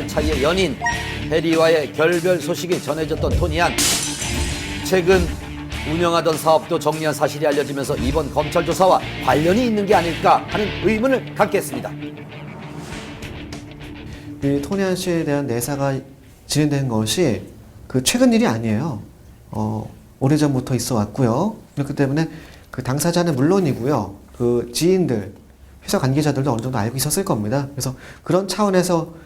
차이의 연인 해리와의 결별 소식이 전해졌던 토니안. 최근 운영하던 사업도 정리한 사실이 알려지면서 이번 검찰 조사와 관련이 있는 게 아닐까 하는 의문을 갖게 했습니다. 이 토니안 씨에 대한 내사가 진행된 것이 최근 일이 아니에요. 오래전부터 있어 왔고요. 그렇기 때문에 그 당사자는 물론이고요. 그 지인들, 회사 관계자들도 어느 정도 알고 있었을 겁니다. 그래서 그런 차원에서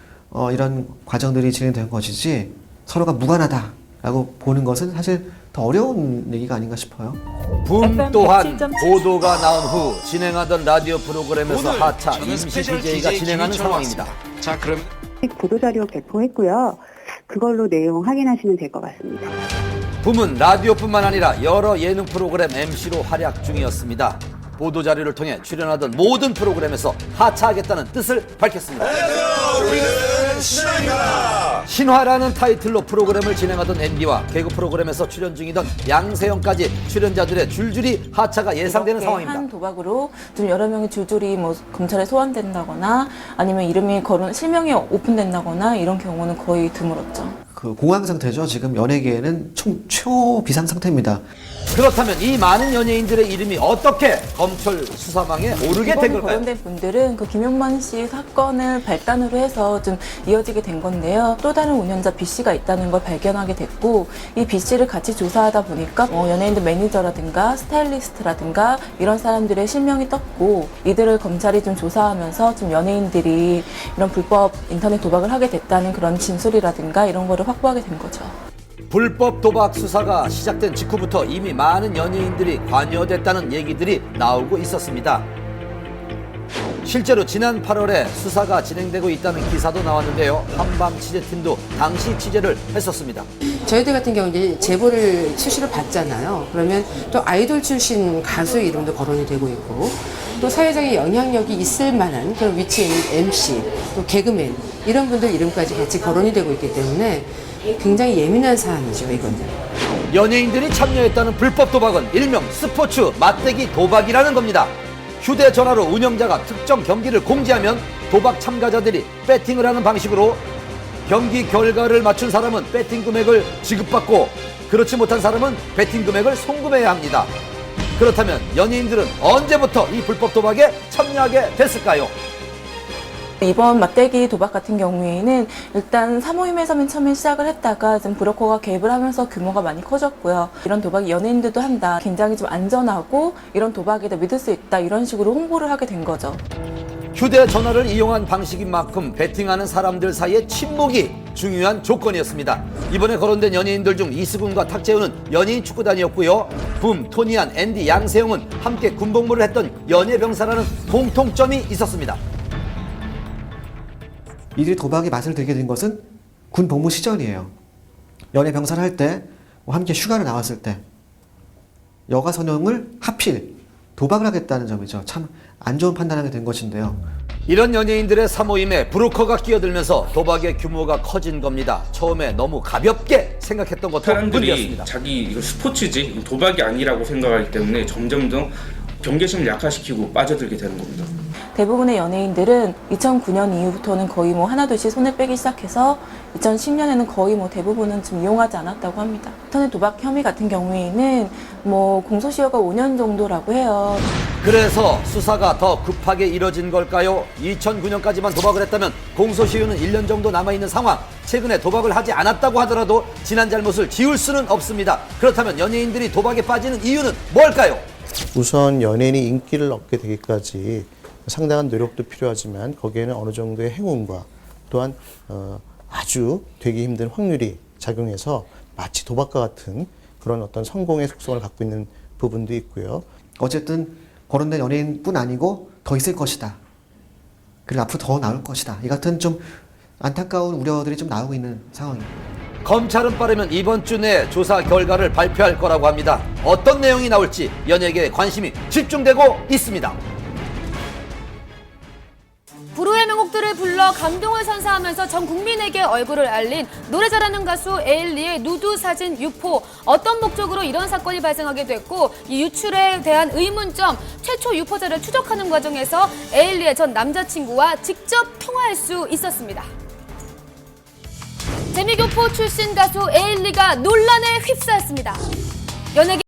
이런 과정들이 진행된 것이지 서로가 무관하다라고 보는 것은 사실 더 어려운 얘기가 아닌가 싶어요. 붐 또한 보도가 나온 후 진행하던 라디오 프로그램에서 하차 임시 DJ가 진행하는 상황입니다. 자, 그럼 보도자료 배포했고요. 그걸로 내용 확인하시면 될 것 같습니다. 붐은 라디오뿐만 아니라 여러 예능 프로그램 MC로 활약 중이었습니다. 보도자료를 통해 출연하던 모든 프로그램에서 하차하겠다는 뜻을 밝혔습니다. 신화라는 타이틀로 프로그램을 진행하던 MB와 개그 프로그램에서 출연 중이던 양세형까지 출연자들의 줄줄이 하차가 예상되는 상황입니다. 한 도박으로 좀 여러 명이 줄줄이 검찰에 소환된다거나 아니면 이름이 실명이 오픈된다거나 이런 경우는 거의 드물었죠. 공황 상태죠. 지금 연예계에는 초비상 상태입니다. 그렇다면 이 많은 연예인들의 이름이 어떻게 검찰 수사망에 오르게 된 걸까요? 거론된 분들은 김용만 씨 사건을 발단으로 해서 좀 이어지게 된 건데요. 또 다른 운영자 B 씨가 있다는 걸 발견하게 됐고, 이 B 씨를 같이 조사하다 보니까 연예인들 매니저라든가 스타일리스트라든가 이런 사람들의 실명이 떴고, 이들을 검찰이 좀 조사하면서 좀 연예인들이 이런 불법 인터넷 도박을 하게 됐다는 그런 진술이라든가 이런 거를 확보하게 된 거죠. 불법 도박 수사가 시작된 직후부터 이미 많은 연예인들이 관여됐다는 얘기들이 나오고 있었습니다. 실제로 지난 8월에 수사가 진행되고 있다는 기사도 나왔는데요. 한방 취재팀도 당시 취재를 했었습니다. 저희들 같은 경우 이제 제보를 수시로 받잖아요. 그러면 또 아이돌 출신 가수 이름도 거론이 되고 있고, 또 사회적인 영향력이 있을 만한 그런 위치에 있는 MC, 또 개그맨 이런 분들 이름까지 같이 거론이 되고 있기 때문에 굉장히 예민한 사안이죠, 이거는. 연예인들이 참여했다는 불법 도박은 일명 스포츠 맞대기 도박이라는 겁니다. 휴대전화로 운영자가 특정 경기를 공지하면 도박 참가자들이 배팅을 하는 방식으로 경기 결과를 맞춘 사람은 배팅 금액을 지급받고 그렇지 못한 사람은 배팅 금액을 송금해야 합니다. 그렇다면 연예인들은 언제부터 이 불법 도박에 참여하게 됐을까요? 이번 맞대기 도박 같은 경우에는 일단 사모임에서 맨 처음에 시작을 했다가 좀 브로커가 개입을 하면서 규모가 많이 커졌고요. 이런 도박이 연예인들도 한다, 굉장히 좀 안전하고 이런 도박이다, 믿을 수 있다, 이런 식으로 홍보를 하게 된 거죠. 휴대전화를 이용한 방식인 만큼 배팅하는 사람들 사이의 친목이 중요한 조건이었습니다. 이번에 거론된 연예인들 중 이수근과 탁재훈은 연예인 축구단이었고요. 붐, 토니안, 앤디, 양세형은 함께 군복무를 했던 연예병사라는 공통점이 있었습니다. 이들이 도박의 맛을 들게 된 것은 군 복무 시절이에요. 연예 병사를 할 때, 함께 휴가를 나왔을 때, 여가 선용을 하필 도박을 하겠다는 점이죠. 참 안 좋은 판단하게 된 것인데요. 이런 연예인들의 사모임에 브로커가 끼어들면서 도박의 규모가 커진 겁니다. 처음에 너무 가볍게 생각했던 것도 사람들이 문제였습니다. 자기 이거 스포츠지 도박이 아니라고 생각하기 때문에 점점 더 경계심을 약화시키고 빠져들게 되는 겁니다. 대부분의 연예인들은 2009년 이후부터는 거의 하나둘씩 손을 빼기 시작해서 2010년에는 거의 대부분은 좀 이용하지 않았다고 합니다. 인터넷 도박 혐의 같은 경우에는 공소시효가 5년 정도라고 해요. 그래서 수사가 더 급하게 이뤄진 걸까요? 2009년까지만 도박을 했다면 공소시효는 1년 정도 남아있는 상황. 최근에 도박을 하지 않았다고 하더라도 지난 잘못을 지울 수는 없습니다. 그렇다면 연예인들이 도박에 빠지는 이유는 뭘까요? 우선 연예인이 인기를 얻게 되기까지 상당한 노력도 필요하지만 거기에는 어느 정도의 행운과 또한 아주 되기 힘든 확률이 작용해서 마치 도박과 같은 그런 어떤 성공의 속성을 갖고 있는 부분도 있고요. 어쨌든 거론된 연예인뿐 아니고 더 있을 것이다. 그리고 앞으로 더 나올 것이다. 이 같은 좀 안타까운 우려들이 좀 나오고 있는 상황입니다. 검찰은 빠르면 이번 주 내에 조사 결과를 발표할 거라고 합니다. 어떤 내용이 나올지 연예계에 관심이 집중되고 있습니다. 불후의 명곡들을 불러 감동을 선사하면서 전 국민에게 얼굴을 알린 노래 잘하는 가수 에일리의 누드 사진 유포. 어떤 목적으로 이런 사건이 발생하게 됐고 이 유출에 대한 의문점, 최초 유포자를 추적하는 과정에서 에일리의 전 남자친구와 직접 통화할 수 있었습니다. 재미교포 출신 가수 에일리가 논란에 휩싸였습니다. 연예계